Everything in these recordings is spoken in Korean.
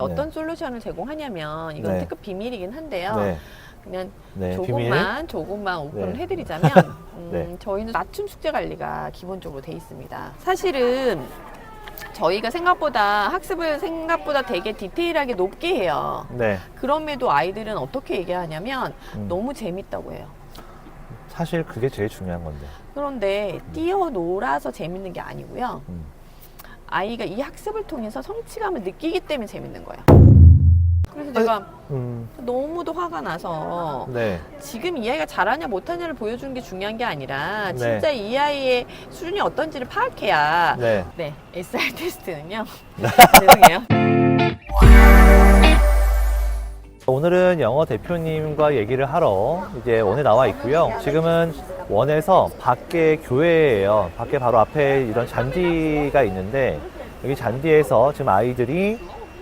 어떤 솔루션을 제공하냐면 이건 네. 특급 비밀이긴 한데요. 네. 그냥 네, 조금만 오픈을 네. 해드리자면 네. 저희는 맞춤 숙제 관리가 기본적으로 돼 있습니다. 사실은 저희가 학습을 생각보다 되게 디테일하게 높게 해요. 네. 그럼에도 아이들은 어떻게 얘기하냐면 너무 재밌다고 해요. 사실 그게 제일 중요한 건데. 그런데 뛰어놀아서 재밌는 게 아니고요. 아이가 이 학습을 통해서 성취감을 느끼기 때문에 재밌는 거예요. 그래서 제가 너무도 화가 나서 네. 지금 이 아이가 잘하냐 못하냐를 보여주는 게 중요한 게 아니라 네. 진짜 이 아이의 수준이 어떤지를 파악해야 네. 네, SR 테스트는요. 죄송해요. 오늘은 영어 대표님과 얘기를 하러 이제 원에 나와 있고요. 지금은 원에서 밖에 교회예요. 밖에 바로 앞에 이런 잔디가 있는데 여기 잔디에서 지금 아이들이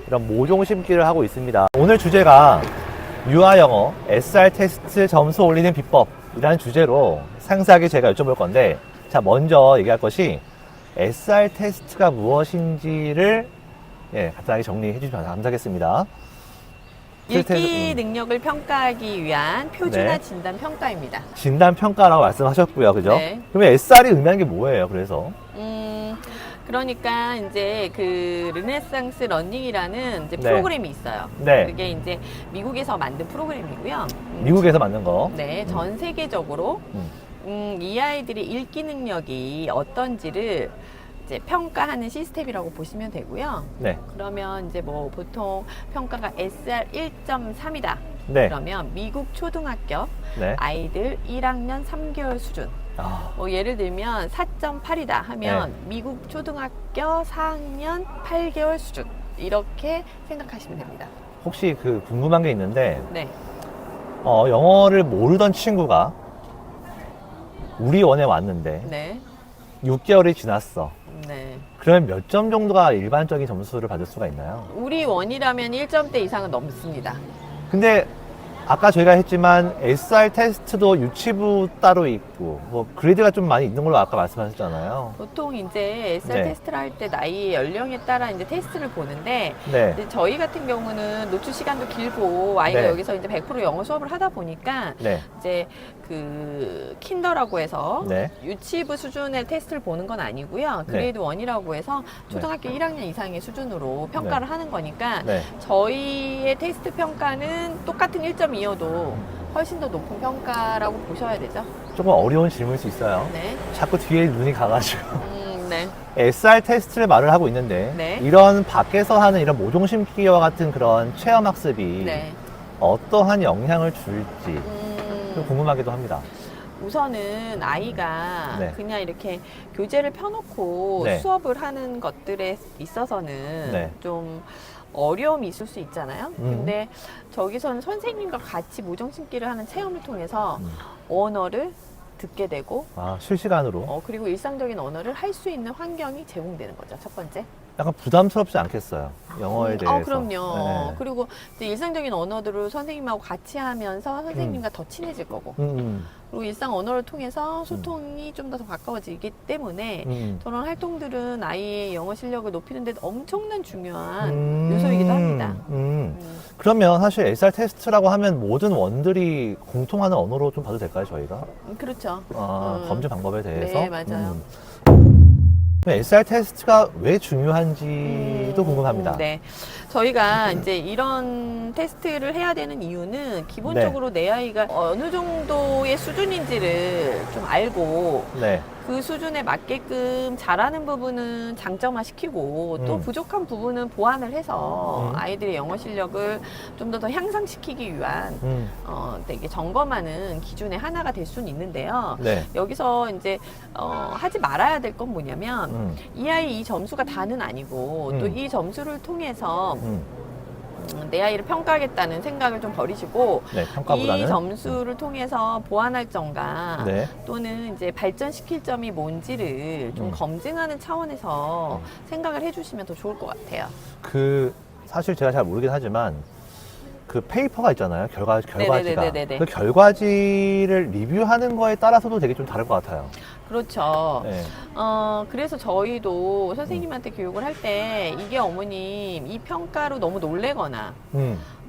이런 모종 심기를 하고 있습니다. 오늘 주제가 유아영어 SR 테스트 점수 올리는 비법이라는 주제로 상세하게 제가 여쭤볼 건데, 자, 먼저 얘기할 것이 SR 테스트가 무엇인지를 간단하게 정리해 주시면 감사하겠습니다. 읽기 능력을 평가하기 위한 표준화 네. 진단 평가입니다. 진단 평가라고 말씀하셨고요, 그죠? 네. 그러면 SR이 의미하는 게 뭐예요? 그래서 그러니까 이제 그 르네상스 러닝이라는 이제 네. 프로그램이 있어요. 네. 그게 이제 미국에서 만든 프로그램이고요. 미국에서 만든 거. 네, 전 세계적으로 이 아이들의 읽기 능력이 어떤지를 이제 평가하는 시스템이라고 보시면 되고요. 네. 그러면 이제 뭐 보통 평가가 SR 1.3이다. 네. 그러면 미국 초등학교 네. 아이들 1학년 3개월 수준. 아, 뭐 예를 들면 4.8이다 하면 네. 미국 초등학교 4학년 8개월 수준. 이렇게 생각하시면 됩니다. 혹시 그 궁금한 게 있는데, 네. 영어를 모르던 친구가 우리 원에 왔는데 네. 6개월이 지났어. 네. 그러면 몇 점 정도가 일반적인 점수를 받을 수가 있나요? 우리 원이라면 1점대 이상은 넘습니다. 근데 아까 저희가 했지만 SR 테스트도 유치부 따로 있고 뭐 그레이드가 좀 많이 있는 걸로 아까 말씀하셨잖아요. 보통 이제 SR 네. 테스트를 할 때 나이 연령에 따라 이제 테스트를 보는데 네. 이제 저희 같은 경우는 노출 시간도 길고 아이가 네. 여기서 이제 100% 영어 수업을 하다 보니까 네. 이제 그 킨더라고 해서 네. 유치부 수준의 테스트를 보는 건 아니고요. 그레이드 1이라고 해서 초등학교 1학년 이상의 수준으로 평가를 하는 거니까 네. 저희의 테스트 평가는 똑같은 1.2여도 훨씬 더 높은 평가라고 보셔야 되죠. 조금 어려운 질문일 수 있어요. 네. 자꾸 뒤에 눈이 가가지고. 네. SR 테스트를 말을 하고 있는데 네. 이런 밖에서 하는 이런 모종 심기와 같은 그런 체험 학습이 네. 어떠한 영향을 줄지 좀 궁금하기도 합니다. 우선은 아이가 네. 그냥 이렇게 교재를 펴놓고 네. 수업을 하는 것들에 있어서는 네. 좀 어려움이 있을 수 있잖아요. 근데 저기서는 선생님과 같이 모종 심기를 하는 체험을 통해서 언어를 듣게 되고 실시간으로 그리고 일상적인 언어를 할 수 있는 환경이 제공되는 거죠. 첫 번째. 약간 부담스럽지 않겠어요? 영어에 대해서. 그럼요. 네. 그리고 이제 일상적인 언어들을 선생님하고 같이 하면서 선생님과 더 친해질 거고. 그리고 일상 언어를 통해서 소통이 좀 더 가까워지기 때문에 저런 활동들은 아이의 영어 실력을 높이는 데 엄청난 중요한 요소이기도 합니다. 그러면 사실 SR 테스트라고 하면 모든 원들이 공통하는 언어로 좀 봐도 될까요, 저희가? 그렇죠. 검증 방법에 대해서? 네, 맞아요. SR 테스트가 왜 중요한지도 궁금합니다. 네. 저희가 이제 이런 테스트를 해야 되는 이유는 기본적으로 내 아이가 어느 정도의 수준인지를 좀 알고 네. 그 수준에 맞게끔 잘하는 부분은 장점화 시키고 또 부족한 부분은 보완을 해서 아이들의 영어 실력을 좀 더 향상시키기 위한 되게 점검하는 기준의 하나가 될 수는 있는데요. 네. 여기서 이제 하지 말아야 될 건 뭐냐면 이 아이 이 점수가 다는 아니고 또 이 점수를 통해서 내 아이를 평가하겠다는 생각을 좀 버리시고 네, 평가보다는 이 점수를 통해서 보완할 점과 네. 또는 이제 발전시킬 점이 뭔지를 좀 검증하는 차원에서 생각을 해주시면 더 좋을 것 같아요. 사실 제가 잘 모르긴 하지만 그 페이퍼가 있잖아요. 결과지가. 네네네네네. 그 결과지를 리뷰하는 거에 따라서도 되게 좀 다를 것 같아요. 그렇죠. 네. 그래서 저희도 선생님한테 교육을 할 때 이게 어머님 이 평가로 너무 놀래거나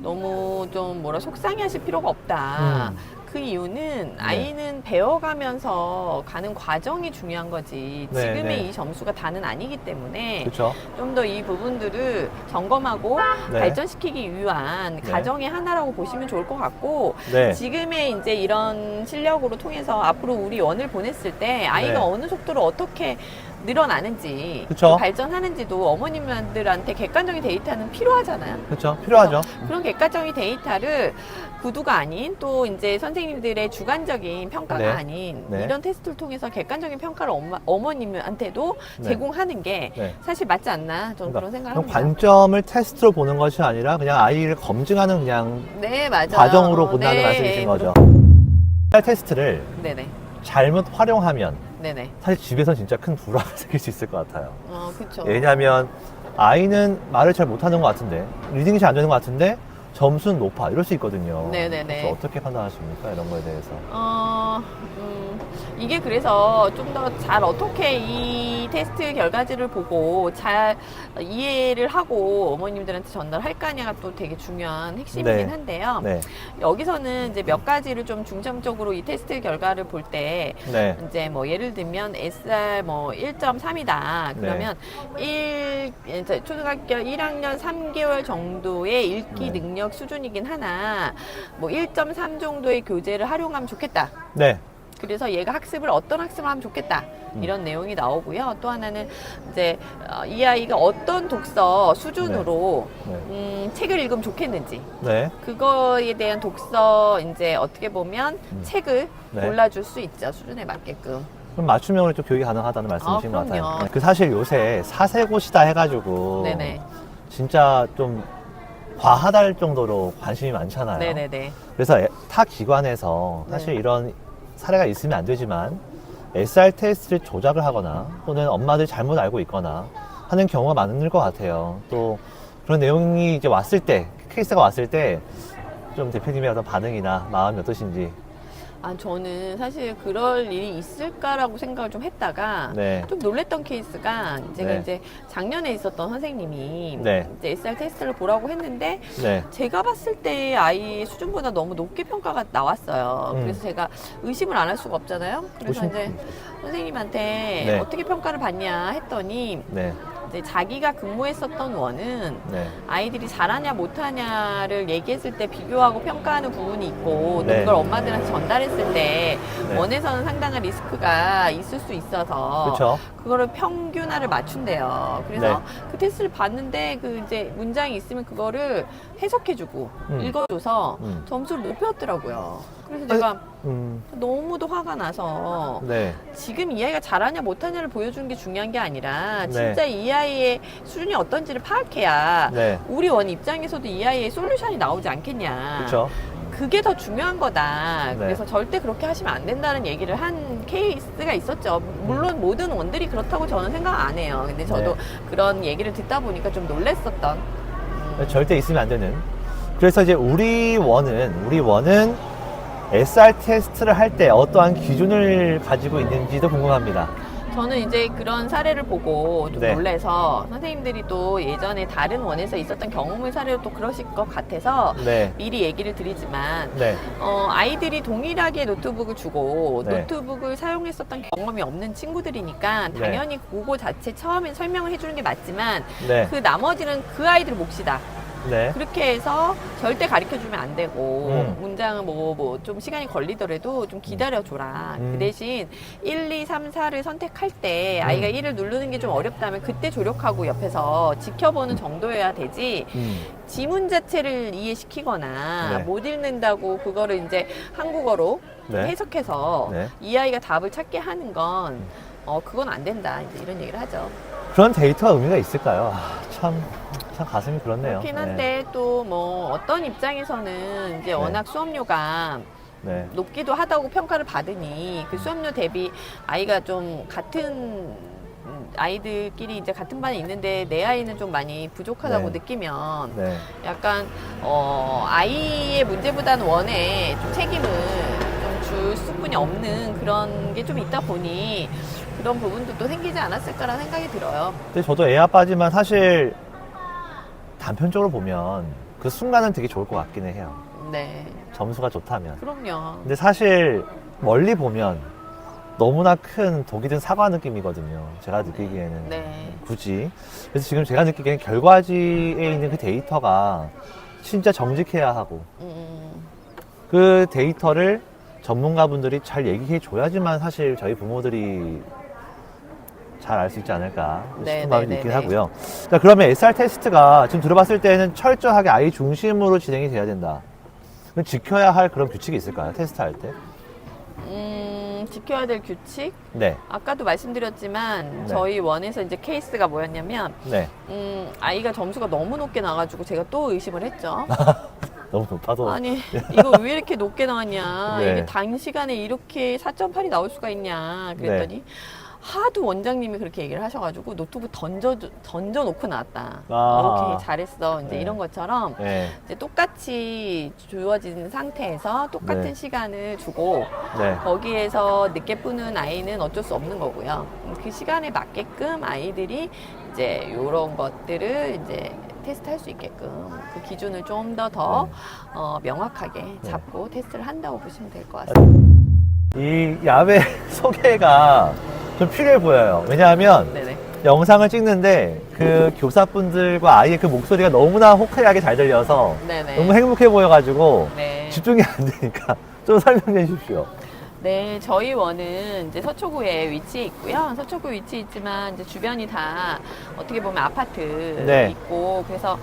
너무 좀 속상해 하실 필요가 없다. 그 이유는 아이는 배워가면서 가는 과정이 중요한 거지 네, 지금의 네. 이 점수가 다는 아니기 때문에 그렇죠. 좀 더 이 부분들을 점검하고 네. 발전시키기 위한 네. 과정의 하나라고 보시면 좋을 것 같고 네. 지금의 이제 이런 실력으로 통해서 앞으로 우리 원을 보냈을 때 아이가 네. 어느 속도로 어떻게 늘어나는지 그쵸. 발전하는지도 어머님들한테 객관적인 데이터는 필요하잖아요. 그렇죠. 필요하죠. 그런 객관적인 데이터를 구두가 아닌 또 이제 선생님들의 주관적인 평가가 네. 아닌 네. 이런 테스트를 통해서 객관적인 평가를 어머님한테도 네. 제공하는 게 네. 사실 맞지 않나 저는 그런 생각을 그럼 합니다. 관점을 테스트로 보는 것이 아니라 그냥 아이를 검증하는 그냥 네, 맞아요. 과정으로 본다는 네, 말씀이신 거죠. 테스트를 네네. 잘못 활용하면 네네. 사실 집에서 진짜 큰 불화가 생길 수 있을 것 같아요. 그쵸. 왜냐하면 아이는 말을 잘 못하는 것 같은데 리딩이 잘 안 되는 것 같은데 점수는 높아 이럴 수 있거든요. 네네네. 그래서 어떻게 판단하십니까? 이런 거에 대해서. 이게 그래서 좀 더 잘 어떻게 이 테스트 결과지를 보고 잘 이해를 하고 어머님들한테 전달할 거냐가 또 되게 중요한 핵심이긴 네. 한데요. 네. 여기서는 이제 몇 가지를 좀 중점적으로 이 테스트 결과를 볼 때 네. 이제 예를 들면 SR 1.3이다. 그러면 이제 초등학교 1학년 3개월 정도의 읽기 네. 능력 수준이긴 하나 1.3 정도의 교재를 활용하면 좋겠다. 네. 그래서 얘가 어떤 학습을 하면 좋겠다. 이런 내용이 나오고요. 또 하나는 이제 이 아이가 어떤 독서 수준으로 네. 책을 읽으면 좋겠는지 네. 그거에 대한 독서 이제 어떻게 보면 책을 네. 골라줄 수 있죠. 수준에 맞게끔. 그럼 맞춤형으로 좀 교육이 가능하다는 말씀이신 것 그럼요. 같아요. 그 사실 요새 사세고시다 해가지고 네네. 진짜 좀 과하달 정도로 관심이 많잖아요. 네네네. 그래서 타 기관에서 사실 네. 이런 사례가 있으면 안 되지만 SR 테스트를 조작을 하거나 또는 엄마들이 잘못 알고 있거나 하는 경우가 많을 것 같아요. 또 그런 내용이 이제 왔을 때, 케이스가 왔을 때 좀 대표님의 어떤 반응이나 마음이 어떠신지. 저는 사실 그럴 일이 있을까라고 생각을 좀 했다가 네. 좀 놀랬던 케이스가 제가 네. 이제 작년에 있었던 선생님이 네. 이제 SR 테스트를 보라고 했는데 네. 제가 봤을 때 아이 수준보다 너무 높게 평가가 나왔어요. 그래서 제가 의심을 안 할 수가 없잖아요. 그래서 이제 선생님한테 네. 어떻게 평가를 받냐 했더니 네. 이제 자기가 근무했었던 원은 네. 아이들이 잘하냐 못하냐를 얘기했을 때 비교하고 평가하는 부분이 있고 또 네. 그걸 엄마들한테 전달했을 때 네. 원에서는 상당한 리스크가 있을 수 있어서 그렇죠. 그거를 평균화를 맞춘대요. 그래서 네. 그 테스트를 봤는데 그 이제 문장이 있으면 그거를 해석해주고 읽어줘서 점수를 높였더라고요. 그래서 제가 너무도 화가 나서 네. 지금 이 아이가 잘하냐 못하냐를 보여주는 게 중요한 게 아니라 네. 진짜 이 아이의 수준이 어떤지를 파악해야 네. 우리 원 입장에서도 이 아이의 솔루션이 나오지 않겠냐. 그렇죠. 그게 더 중요한 거다. 네. 그래서 절대 그렇게 하시면 안 된다는 얘기를 한 케이스가 있었죠. 물론 모든 원들이 그렇다고 저는 생각 안 해요. 근데 저도 네. 그런 얘기를 듣다 보니까 좀 놀랬었던. 절대 있으면 안 되는. 그래서 이제 우리 원은 SR 테스트를 할 때 어떠한 기준을 가지고 있는지도 궁금합니다. 저는 이제 그런 사례를 보고 좀 네. 놀래서 선생님들이 또 예전에 다른 원에서 있었던 경험을 사례로 또 그러실 것 같아서 네. 미리 얘기를 드리지만 네. 아이들이 동일하게 노트북을 주고 네. 노트북을 사용했었던 경험이 없는 친구들이니까 네. 당연히 그거 자체 처음에 설명을 해주는 게 맞지만 네. 그 나머지는 그 아이들 몫이다. 네. 그렇게 해서 절대 가르쳐주면 안 되고 문장은 좀 시간이 걸리더라도 좀 기다려줘라. 그 대신 1, 2, 3, 4를 선택할 때 아이가 1을 누르는 게 좀 어렵다면 그때 조력하고 옆에서 지켜보는 정도여야 되지 지문 자체를 이해시키거나 네. 못 읽는다고 그거를 이제 한국어로 네. 해석해서 네. 이 아이가 답을 찾게 하는 건 그건 안 된다. 이제 이런 얘기를 하죠. 그런 데이터가 의미가 있을까요? 참 가슴이 그렇네요. 그렇긴 한데 또 뭐 어떤 입장에서는 이제 워낙 수업료가 네. 높기도 하다고 평가를 받으니 그 수업료 대비 아이가 좀 같은 아이들끼리 이제 같은 반에 있는데 내 아이는 좀 많이 부족하다고 네. 느끼면 네. 약간 아이의 문제보다는 원에 좀 책임을 좀 줄 학습분이 없는 그런 게 좀 있다 보니 그런 부분도 또 생기지 않았을까라는 생각이 들어요. 근데 저도 애 아빠지만 사실 단편적으로 보면 그 순간은 되게 좋을 것 같기는 해요. 네. 점수가 좋다면. 그럼요. 근데 사실 멀리 보면 너무나 큰 독이 든 사과 느낌이거든요. 제가 느끼기에는. 네. 굳이. 그래서 지금 제가 느끼기에는 결과지에 있는 그 데이터가 진짜 정직해야 하고 그 데이터를 전문가분들이 잘 얘기해 줘야지만 사실 저희 부모들이 잘 알 수 있지 않을까 싶은 마음이 있긴 하고요. 자, 그러면 SR 테스트가 지금 들어봤을 때는 철저하게 아이 중심으로 진행이 돼야 된다. 그럼 지켜야 할 그런 규칙이 있을까요? 테스트 할 때? 지켜야 될 규칙? 네. 아까도 말씀드렸지만 네. 저희 원에서 이제 케이스가 뭐였냐면 네. 아이가 점수가 너무 높게 나와가지고 제가 또 의심을 했죠. 너무 높아도. 아니 이거 왜 이렇게 높게 나왔냐. 네. 이게 단시간에 이렇게 4.8이 나올 수가 있냐 그랬더니 하도 원장님이 그렇게 얘기를 하셔가지고 노트북 던져놓고 나왔다. 아. 오케이 잘했어. 이제 네. 이런 것처럼 네. 이제 똑같이 주어진 상태에서 똑같은 네. 시간을 주고 네. 거기에서 늦게 푸는 아이는 어쩔 수 없는 거고요. 그 시간에 맞게끔 아이들이 이제 이런 것들을 이제 테스트할 수 있게끔 그 기준을 좀 더 명확하게 잡고 테스트를 한다고 보시면 될 것 같습니다. 이 야외 소개가 좀 필요해 보여요. 왜냐하면 네네. 영상을 찍는데 그 교사분들과 아이의 그 목소리가 너무나 호쾌하게 잘 들려서 네네. 너무 행복해 보여가지고 네. 집중이 안 되니까 좀 설명해 주십시오. 네, 저희 원은 이제 서초구에 위치해 있고요. 서초구 위치해 있지만 이제 주변이 다 어떻게 보면 아파트 네. 있고 그래서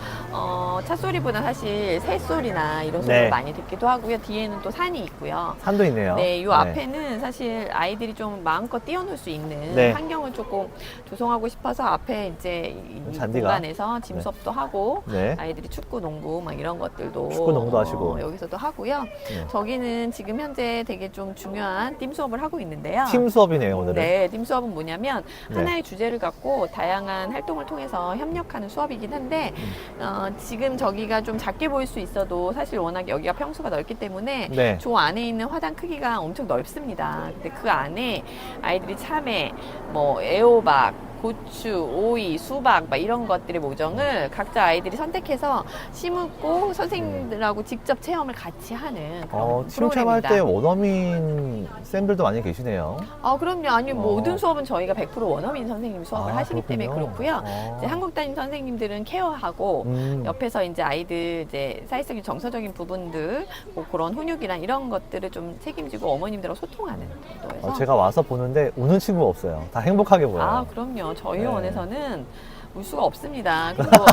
차 소리보다 사실 새 소리나 이런 소리를 네. 많이 듣기도 하고요. 뒤에는 또 산이 있고요. 산도 있네요. 네, 이 앞에는 사실 아이들이 좀 마음껏 뛰어놀 수 있는 네. 환경을 조금 조성하고 싶어서 앞에 이제 이 잔디가. 공간에서 짐 수업도 하고 네. 아이들이 축구, 농구 막 이런 것들도 축구, 농구도 하시고. 여기서도 하고요. 네. 저기는 지금 현재 되게 좀 중요한 팀 수업을 하고 있는데요. 팀 수업이네요, 오늘은. 네, 팀 수업은 뭐냐면 네. 하나의 주제를 갖고 다양한 활동을 통해서 협력하는 수업이긴 한데 지금 저기가 좀 작게 보일 수 있어도 사실 워낙 여기가 평수가 넓기 때문에 네. 조 안에 있는 화단 크기가 엄청 넓습니다. 근데 그 안에 아이들이 참외, 뭐 애호박, 고추, 오이, 수박 막 이런 것들의 모종을 각자 아이들이 선택해서 심고 선생님들하고 직접 체험을 같이 하는 그런 팀 체험할 프로그램입니다. 때 원어민 쌤들도 많이 계시네요. 그럼요. 아니 모든 어. 수업은 저희가 100% 원어민 선생님이 수업을 하시기 때문에 그렇고요. 이제 한국 담임 선생님들은 케어하고 옆에서 이제 아이들 이제 사회적인 정서적인 부분들 뭐 그런 훈육이랑 이런 것들을 좀 책임지고 어머님들하고 소통하는 정도에서 제가 와서 보는데 우는 친구가 없어요. 다 행복하게 보여요. 그럼요. 저희 네. 원에서는 울 수가 없습니다. 그리고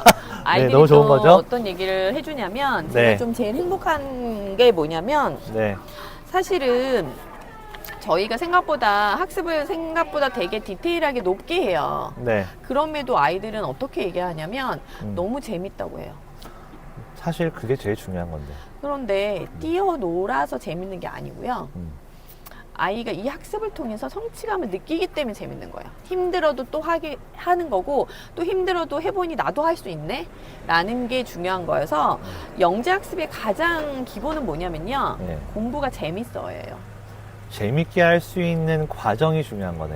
아이들이 너무 좋은 또 거죠? 어떤 얘기를 해주냐면 제가 네. 좀 제일 행복한 게 뭐냐면 네. 사실은 저희가 학습을 생각보다 되게 디테일하게 높게 해요. 네. 그럼에도 아이들은 어떻게 얘기하냐면 너무 재밌다고 해요. 사실 그게 제일 중요한 건데. 그런데 뛰어놀아서 재밌는 게 아니고요. 아이가 이 학습을 통해서 성취감을 느끼기 때문에 재밌는 거예요. 힘들어도 또 하는 거고 또 힘들어도 해보니 나도 할 수 있네? 라는 게 중요한 거여서 영재학습의 가장 기본은 뭐냐면요. 네. 공부가 재밌어요. 재밌게 할 수 있는 과정이 중요한 거네.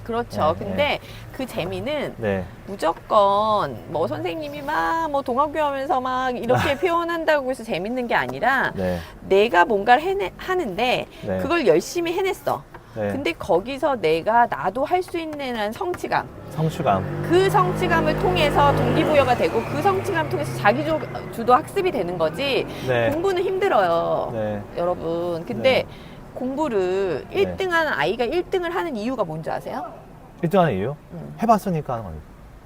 그렇죠. 네, 근데 그 재미는 네. 무조건 뭐 선생님이 막 뭐 동학교 하면서 막 이렇게 표현한다고 해서 재밌는 게 아니라 네. 내가 뭔가를 하는데 네. 그걸 열심히 해냈어. 네. 근데 거기서 나도 할 수 있는 성취감. 성취감. 그 성취감을 통해서 동기부여가 되고 그 성취감을 통해서 자기주도 학습이 되는 거지. 네. 공부는 힘들어요. 네. 여러분. 근데 네. 공부를 1등하는 아이가 1등을 하는 이유가 뭔지 아세요? 1등 하는 이유? 해봤으니까 하는 거예요.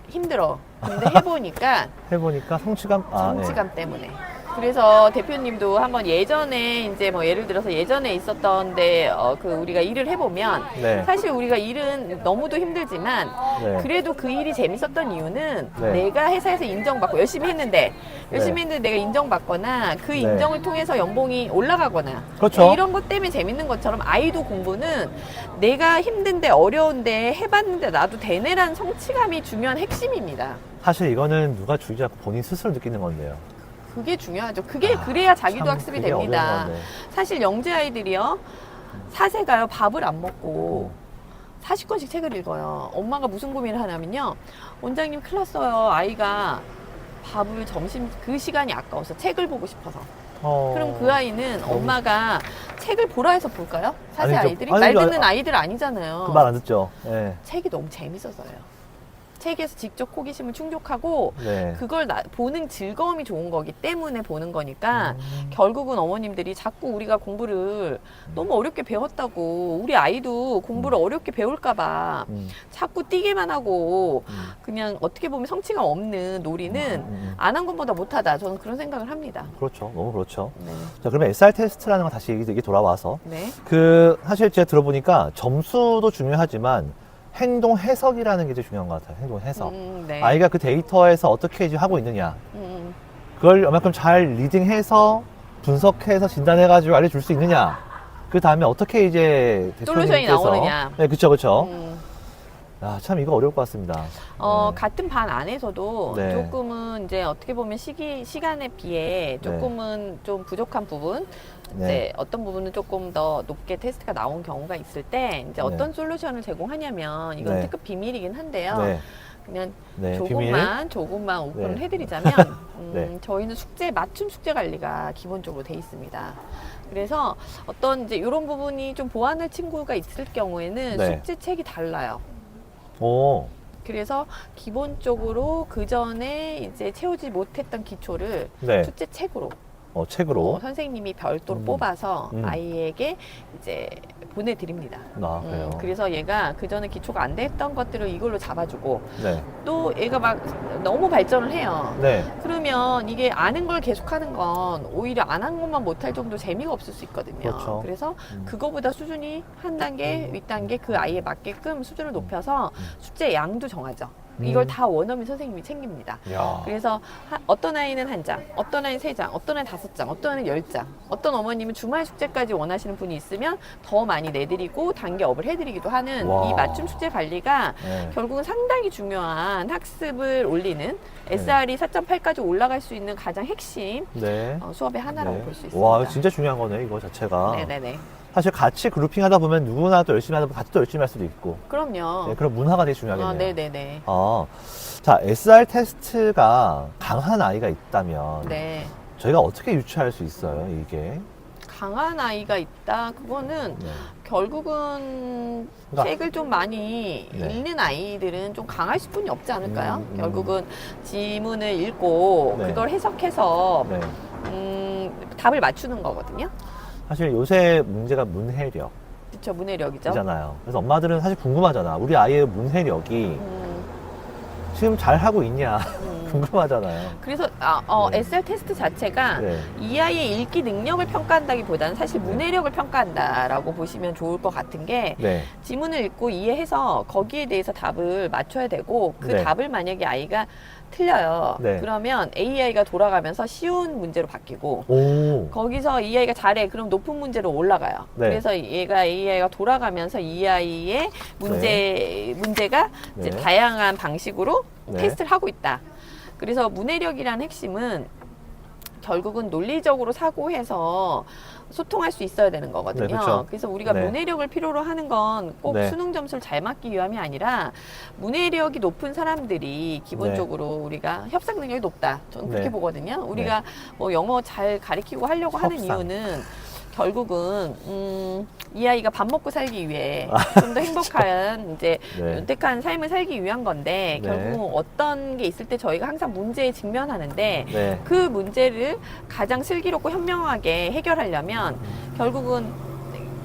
힘들어. 근데 해보니까 해보니까 성취감? 성취감 때문에. 그래서 대표님도 한번 예전에 이제 뭐 예를 들어서 예전에 있었던데 우리가 일을 해보면 네. 사실 우리가 일은 너무도 힘들지만 네. 그래도 그 일이 재밌었던 이유는 네. 내가 회사에서 인정받고 열심히 했는데 네. 내가 인정받거나 그 네. 인정을 통해서 연봉이 올라가거나 그렇죠. 이런 것 때문에 재밌는 것처럼 아이도 공부는 내가 힘든데 어려운데 해봤는데 나도 되네라는 성취감이 중요한 핵심입니다. 사실 이거는 누가 주지 않고 본인 스스로 느끼는 건데요. 그게 중요하죠. 그래야 자기도 참 학습이 그게 됩니다. 어려운 건데. 사실 영재 아이들이요. 4세가요 밥을 안 먹고 40권씩 책을 읽어요. 엄마가 무슨 고민을 하냐면요. 원장님 큰일 났어요. 아이가 밥을 점심 그 시간이 아까워서 책을 보고 싶어서. 그럼 그 아이는 엄마가 책을 보라 해서 볼까요? 4세 아니죠. 아이들이? 말 듣는 아이들 아니잖아요. 그 말 안 듣죠. 네. 책이 너무 재밌어서요. 책에서 직접 호기심을 충족하고 네. 그걸 보는 즐거움이 좋은 거기 때문에 보는 거니까 결국은 어머님들이 자꾸 우리가 공부를 너무 어렵게 배웠다고 우리 아이도 공부를 어렵게 배울까봐 자꾸 뛰기만 하고 그냥 어떻게 보면 성취감 없는 놀이는 안 한 것보다 못하다. 저는 그런 생각을 합니다. 그렇죠. 너무 그렇죠. 네. 자, 그러면 SR 테스트라는 거 다시 얘기 돌아와서 네. 사실 제가 들어보니까 점수도 중요하지만 행동 해석이라는 게 제일 중요한 것 같아요. 행동 해석. 네. 아이가 그 데이터에서 어떻게 이제 하고 있느냐. 그걸 얼마큼 잘 리딩해서 분석해서 진단해가지고 알려줄 수 있느냐. 그 다음에 어떻게 이제 솔루션이 나오느냐. 네, 그쵸. 아, 참 이거 어려울 것 같습니다. 같은 반 안에서도 네. 조금은 이제 어떻게 보면 시간에 비해 조금은 좀 부족한 부분, 네. 이제 어떤 부분은 조금 더 높게 테스트가 나온 경우가 있을 때 이제 어떤 솔루션을 제공하냐면 이건 네. 특급 비밀이긴 한데요. 네. 그냥 네, 조금만 오픈을 네. 해드리자면 네. 저희는 맞춤 숙제 관리가 기본적으로 돼 있습니다. 그래서 어떤 이제 이런 부분이 좀 보완할 친구가 있을 경우에는 네. 숙제 책이 달라요. 오. 그래서 기본적으로 그 전에 이제 채우지 못했던 기초를 네. 숙제 책으로 책으로. 선생님이 별도로 뽑아서 아이에게 이제 보내드립니다. 아, 그래요. 그래서 얘가 그 전에 기초가 안 됐던 것들을 이걸로 잡아주고 네. 또 얘가 막 너무 발전을 해요. 네. 그러면 이게 아는 걸 계속하는 건 오히려 안 한 것만 못할 정도 재미가 없을 수 있거든요. 그렇죠. 그래서 그거보다 수준이 한 단계 윗단계 그 아이에 맞게끔 수준을 높여서 숙제 양도 정하죠. 이걸 다 원어민 선생님이 챙깁니다. 야. 그래서 어떤 아이는 1장, 어떤 아이는 3장, 어떤 아이는 5장, 어떤 아이는 10장, 어떤 어머님은 주말 숙제까지 원하시는 분이 있으면 더 많이 내드리고 단계업을 해드리기도 하는 와. 이 맞춤 숙제 관리가 네. 결국은 상당히 중요한 학습을 올리는 SR이 4.8까지 올라갈 수 있는 가장 핵심 네. 수업의 하나라고 네. 볼 수 있습니다. 와, 진짜 중요한 거네, 이거 자체가. 네네네. 사실 같이 그룹핑 하다 보면 누구나 또 열심히 하다 보면 같이 또 열심히 할 수도 있고. 그럼요. 네, 그런 문화가 되게 중요하겠네요. 네네네. 자, SR 테스트가 강한 아이가 있다면 네. 저희가 어떻게 유추할 수 있어요, 이게? 강한 아이가 있다. 그거는 네. 결국은 그러니까- 책을 좀 많이 네. 읽는 아이들은 좀 강할 수뿐이 없지 않을까요? 결국은 지문을 읽고 네. 그걸 해석해서 네. 답을 맞추는 거거든요. 사실 요새 문제가 문해력이잖아요. 그렇죠. 문해력이죠. 그래서 엄마들은 사실 궁금하잖아. 우리 아이의 문해력이 지금 잘 하고 있냐 궁금하잖아요. 그래서 네. SR 테스트 자체가 네. 이 아이의 읽기 능력을 평가한다기보다는 사실 문해력을 평가한다라고 보시면 좋을 것 같은 게 네. 지문을 읽고 이해해서 거기에 대해서 답을 맞춰야 되고 그 네. 답을 만약에 아이가 틀려요. 네. 그러면 AI가 돌아가면서 쉬운 문제로 바뀌고 오. 거기서 이 아이가 잘해. 그럼 높은 문제로 올라가요. 네. 그래서 얘가 AI가 돌아가면서 이 아이의 문제가 이제 네. 다양한 방식으로 네. 테스트를 하고 있다. 그래서 문해력이라는 핵심은 결국은 논리적으로 사고해서 소통할 수 있어야 되는 거거든요. 네, 그렇죠. 그래서 우리가 네. 문해력을 필요로 하는 건 꼭 네. 수능 점수를 잘 맞기 위함이 아니라 문해력이 높은 사람들이 기본적으로 우리가 협상 능력이 높다. 저는 그렇게 네. 보거든요. 우리가 뭐 영어 잘 가르치고 하려고 하는 협상. 이유는 결국은 이 아이가 밥 먹고 살기 위해 좀 더 행복한 이제 네. 윤택한 삶을 살기 위한 건데 네. 결국 어떤 게 있을 때 저희가 항상 문제에 직면하는데 네. 그 문제를 가장 슬기롭고 현명하게 해결하려면 결국은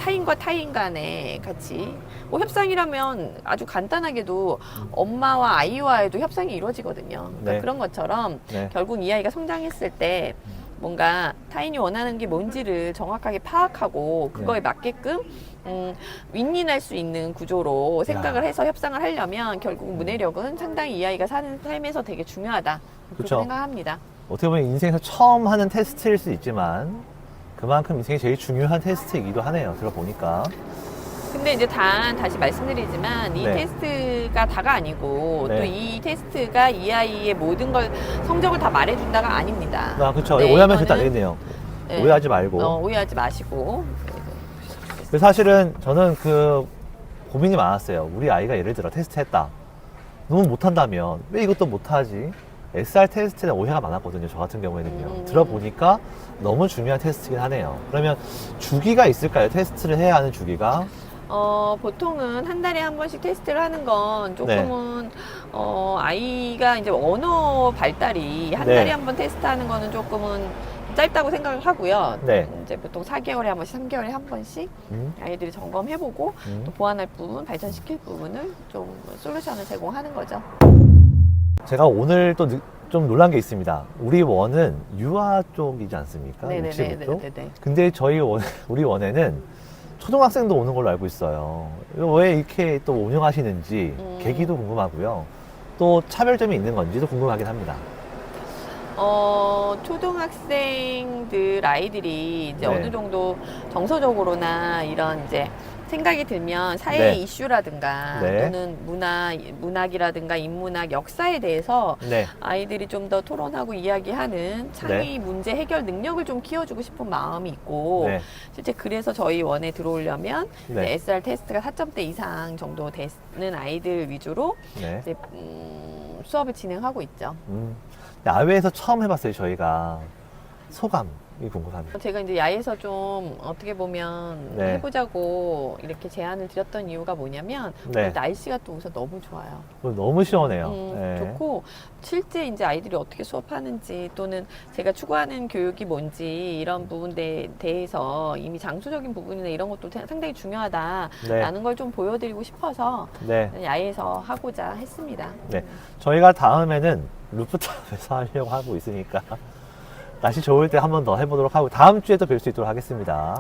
타인과 타인 간에 같이 뭐 협상이라면 아주 간단하게도 엄마와 아이와의도 협상이 이루어지거든요. 그러니까 네. 그런 것처럼 네. 결국 이 아이가 성장했을 때 뭔가 타인이 원하는 게 뭔지를 정확하게 파악하고 그거에 맞게끔 윈윈할 수 있는 구조로 생각을 야. 해서 협상을 하려면 결국 문해력은 상당히 이 아이가 사는 삶에서 되게 중요하다. 그렇게 그쵸. 생각합니다. 어떻게 보면 인생에서 처음 하는 테스트일 수 있지만 그만큼 인생이 제일 중요한 테스트이기도 하네요. 들어보니까. 근데 이제 다시 말씀드리지만 이 네. 테스트가 다가 아니고 네. 또 이 테스트가 이 아이의 모든 걸 성적을 다 말해준다가 아닙니다. 아, 그렇죠. 네, 오해하면 절대 안 이거는 되겠네요. 네. 오해하지 말고. 오해하지 마시고 그래서 사실은 저는 그 고민이 많았어요. 우리 아이가 예를 들어 테스트했다. 너무 못한다면 왜 이것도 못하지? SR 테스트에 오해가 많았거든요. 저 같은 경우에는요. 들어보니까 너무 중요한 테스트긴 하네요. 그러면 주기가 있을까요? 테스트를 해야 하는 주기가? 보통은 한 달에 한 번씩 테스트를 하는 건 조금은, 아이가 이제 언어 발달이 한 달에 한 번 테스트하는 거는 조금은 짧다고 생각을 하고요. 이제 보통 4개월에 한 번씩, 3개월에 한 번씩 아이들이 점검해보고 또 보완할 부분, 발전시킬 부분을 좀 솔루션을 제공하는 거죠. 제가 오늘 또 좀 놀란 게 있습니다. 우리 원은 유아 쪽이지 않습니까? 네네네. 근데 우리 원에는 초등학생도 오는 걸로 알고 있어요. 왜 이렇게 또 운영하시는지 계기도 궁금하고요. 또 차별점이 있는 건지도 궁금하긴 합니다. 초등학생들 아이들이 이제 어느 정도 정서적으로나 이런 이제 생각이 들면 사회 이슈라든가 또는 문학이라든가 인문학, 역사에 대해서 아이들이 좀 더 토론하고 이야기하는 창의 문제 해결 능력을 좀 키워주고 싶은 마음이 있고 실제 그래서 저희 원에 들어오려면 이제 SR 테스트가 4점대 이상 정도 되는 아이들 위주로 이제, 수업을 진행하고 있죠. 야외에서 처음 해봤어요, 저희가. 소감이 궁금합니다. 제가 이제 야외에서 좀 어떻게 보면 해보자고 이렇게 제안을 드렸던 이유가 뭐냐면 날씨가 또 우선 너무 좋아요. 너무 시원해요. 좋고 실제 이제 아이들이 어떻게 수업하는지 또는 제가 추구하는 교육이 뭔지 이런 부분에 대해서 이미 장소적인 부분이나 이런 것도 상당히 중요하다라는 걸 좀 보여드리고 싶어서 야외에서 하고자 했습니다. 저희가 다음에는 루프탑에서 하려고 하고 있으니까 날씨 좋을 때 한 번 더 해보도록 하고 다음 주에 또 뵐 수 있도록 하겠습니다.